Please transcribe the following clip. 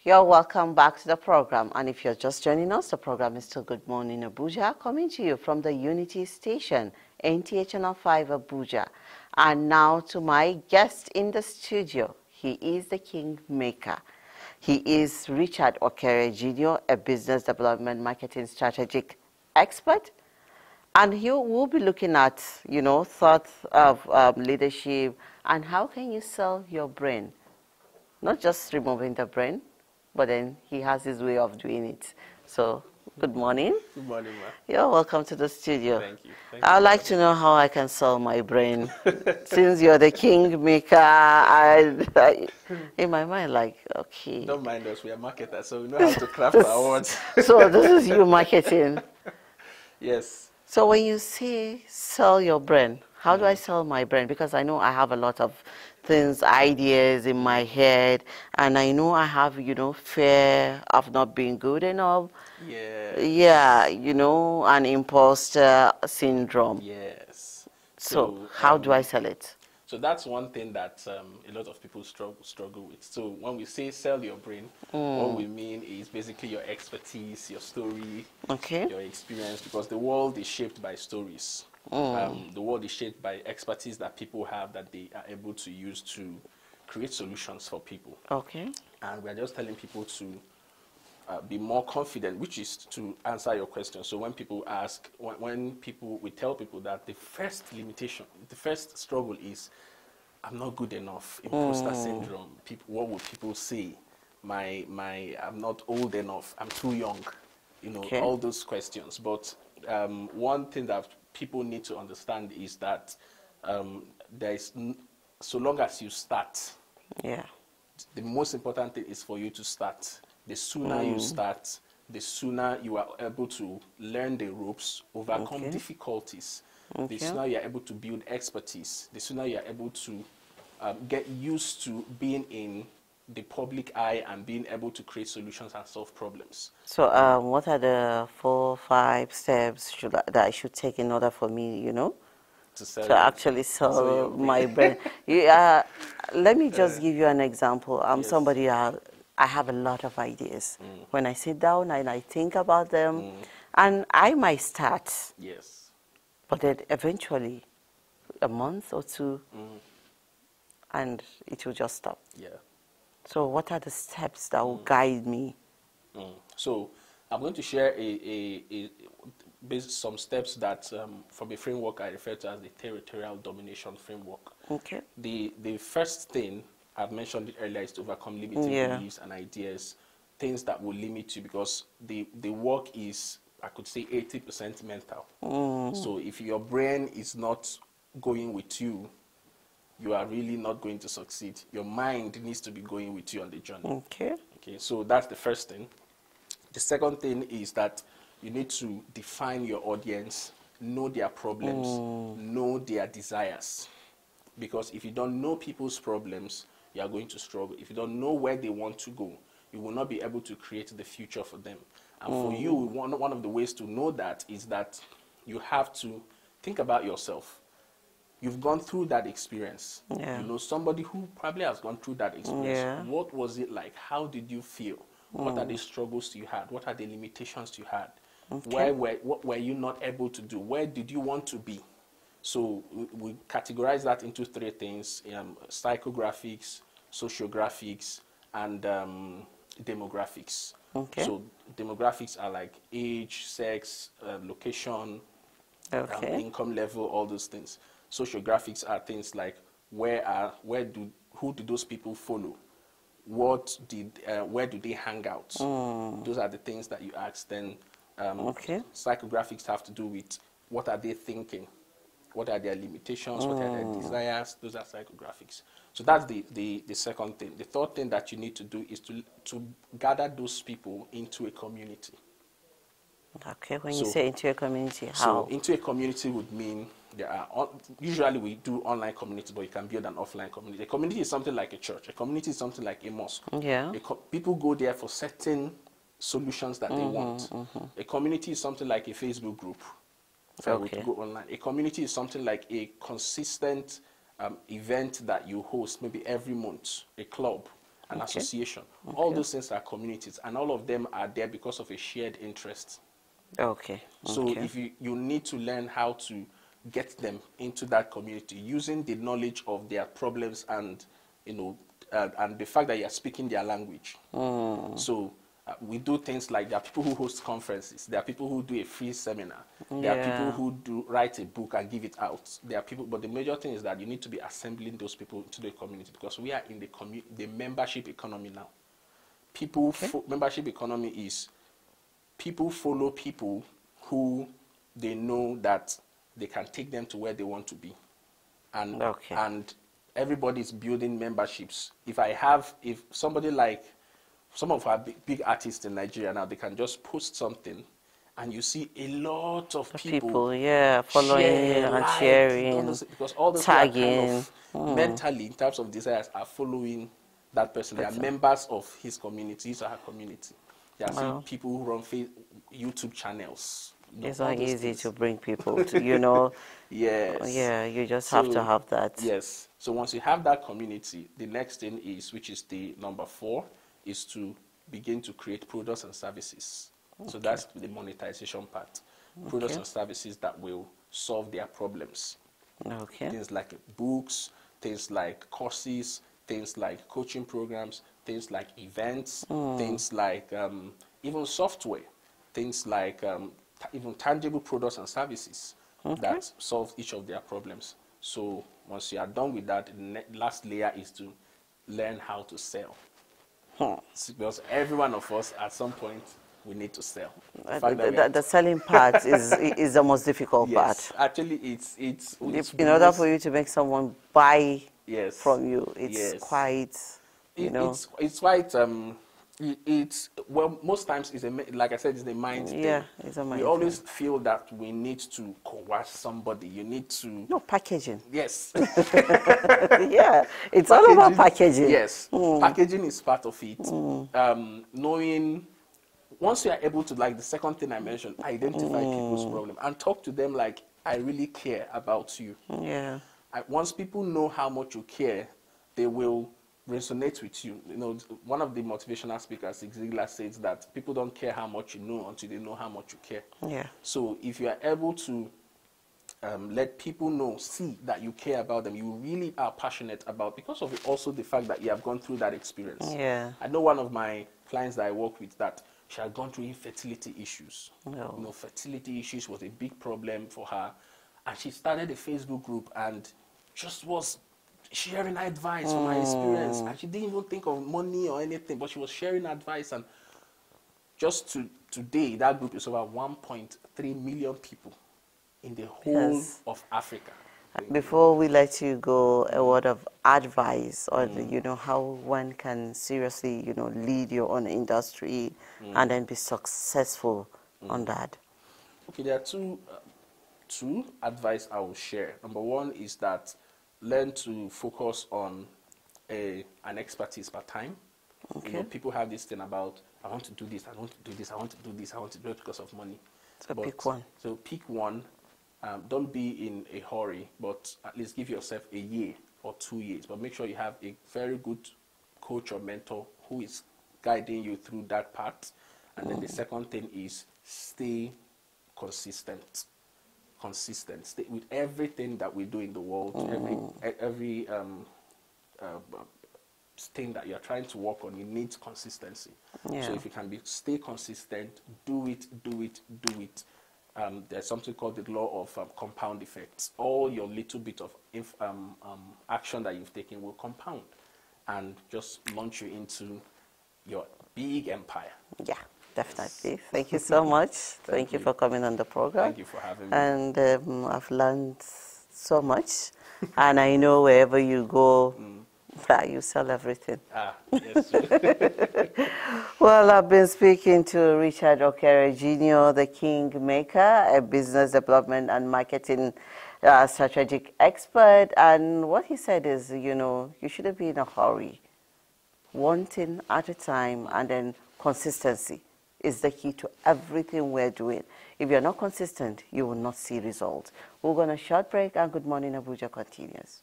You're welcome back to the program. And if you're just joining us, the program is still Good Morning Abuja, coming to you from the Unity Station, NTA Channel 5 Abuja. And now to my guest in the studio. He is the king maker. He is Richard Okere Jr., a business development marketing strategic expert. And he will be looking at, thoughts of leadership and how can you sell your brain. Not just removing the brain, but then he has his way of doing it. So, good morning. Good morning, ma. You're welcome to the studio. Thank you. I'd like to know how I can sell my brain. Since you're the king maker, in my mind, like, okay. Don't mind us, we are marketers, so we know how to craft our words. So this is you marketing. Yes. So when you say sell your brain, how do I sell my brain? Because I know I have a lot of things, ideas in my head, and I know I have, fear of not being good enough. Yeah. Yeah, an imposter syndrome. Yes. So how do I sell it? So that's one thing that a lot of people struggle with. So when we say sell your brain, what we mean is basically your expertise, your story, your experience, because the world is shaped by stories. The world is shaped by expertise that people have that they are able to use to create solutions for people. Okay. And we're just telling people to be more confident, which is to answer your question. So when people ask, we tell people that the first limitation, the first struggle is, I'm not good enough, imposter syndrome, what would people say? I'm not old enough, I'm too young, all those questions. But one thing that people need to understand is that so long as you start, the most important thing is for you to start. The sooner you start, the sooner you are able to learn the ropes, overcome difficulties. The sooner you are able to build expertise. The sooner you are able to get used to being in the public eye and being able to create solutions and solve problems. So what are the 4 or 5 steps that I should take in order for me, to actually sell my brain? Let me just give you an example. I'm somebody, I have a lot of ideas. When I sit down and I think about them, and I might start. Yes. But then eventually, a month or two, and it will just stop. Yeah. So what are the steps that will guide me? So I'm going to share some steps that from a framework I refer to as the Territorial Domination framework. Okay. The first thing I've mentioned it earlier is to overcome limiting beliefs and ideas, things that will limit you, because the work is, I could say, 80% mental. So if your brain is not going with you, you are really not going to succeed. Your mind needs to be going with you on the journey. Okay. So that's the first thing. The second thing is that you need to define your audience, know their problems, know their desires. Because if you don't know people's problems, you are going to struggle. If you don't know where they want to go, you will not be able to create the future for them. And for you, one of the ways to know that is that you have to think about yourself. You've gone through that experience. Somebody who probably has gone through that experience. What was it like? How did you feel? What are the struggles you had? What are the limitations you had? What were you not able to do? Where did you want to be? So we categorize that into 3 things: psychographics, sociographics, and demographics. So demographics are like age, sex, location, income level, all those things. Sociographics are things like who do those people follow? Where do they hang out? Those are the things that you ask. Then psychographics have to do with what are they thinking? What are their limitations? What are their desires? Those are psychographics. So that's the second thing. The third thing that you need to do is to gather those people into a community. Okay, when you say into a community, how? So into a community would mean usually we do online communities, but you can build an offline community. A community is something like a church. A community is something like a mosque. Yeah. People go there for certain solutions that they want. A community is something like a Facebook group. If I were to go online. A community is something like a consistent event that you host maybe every month, a club. an association. All those things are communities, and all of them are there because of a shared interest. Okay. So if you need to learn how to get them into that community using the knowledge of their problems and, and the fact that you are speaking their language. So we do things like there are people who host conferences. There are people who do a free seminar. There are people who write a book and give it out. There are people, but the major thing is that you need to be assembling those people into the community, because we are in the membership economy now. Membership economy is people follow people who they know that they can take them to where they want to be. And everybody's building memberships. If somebody like some of our big artists in Nigeria now, they can just post something and you see a lot of people following and sharing, because all those tagging, kind of mentally, in terms of desires, are following that person. They are members of his community, his or her community. There are people who run YouTube channels. It's not easy to bring people to, you just have to have that. Yes. So once you have that community, the next thing is, which is the number 4, is to begin to create products and services. So that's the monetization part. Products and services that will solve their problems. Things like books, things like courses, things like coaching programs, things like events, things like even software, things like even tangible products and services that solve each of their problems. So once you are done with that, the last layer is to learn how to sell. Because every one of us, at some point, we need to sell. The selling part is the most difficult part. Actually, it's in order for you to make someone buy from you, it's quite, it's quite, well, most times, like I said, it's the mind thing. It's a mind We always feel that we need to coerce somebody. You need to... No, packaging. Yes. It's all about packaging. Yes. Packaging is part of it. Knowing... Once you are able to, like the second thing I mentioned, identify people's problem and talk to them like, I really care about you. Once people know how much you care, they will resonate with you. One of the motivational speakers, Zig Ziglar, says that people don't care how much you know until they know how much you care. So if you are able to let people see that you care about them, you really are passionate about, because of also the fact that you have gone through that experience. I know one of my clients that I work with that she had gone through infertility issues. Fertility issues was a big problem for her. And she started a Facebook group and just was sharing advice from her experience. And she didn't even think of money or anything, but she was sharing advice. And just today, that group is over 1.3 million people in the whole of Africa. Before we let you go, a word of advice on, how one can seriously, lead your own industry and then be successful on that. Okay, there are two advice I will share. Number one is that learn to focus on an expertise per time. People have this thing about, I want to do this, I want to do this, I want to do this, I want to do it because of money. So pick one. So pick one. Don't be in a hurry, but at least give yourself a year or 2 years. But make sure you have a very good coach or mentor who is guiding you through that part. And then the second thing is stay consistent. Stay with everything that we do in the world, every thing that you're trying to work on, you need consistency. So if you can stay consistent, do it. There's something called the law of compound effects. All your little bit of action that you've taken will compound and just launch you into your big empire. Yeah, definitely. Thank you so much. Thank you for coming on the program. Thank you for having me. And I've learned so much. And I know wherever you go, you sell everything. Yes. Well, I've been speaking to Richard Okere Jr., the Kingmaker, a business development and marketing strategic expert. And what he said is, you shouldn't be in a hurry. One thing at a time, and then consistency is the key to everything we're doing. If you're not consistent, you will not see results. We're going to short break, and Good Morning Abuja continues.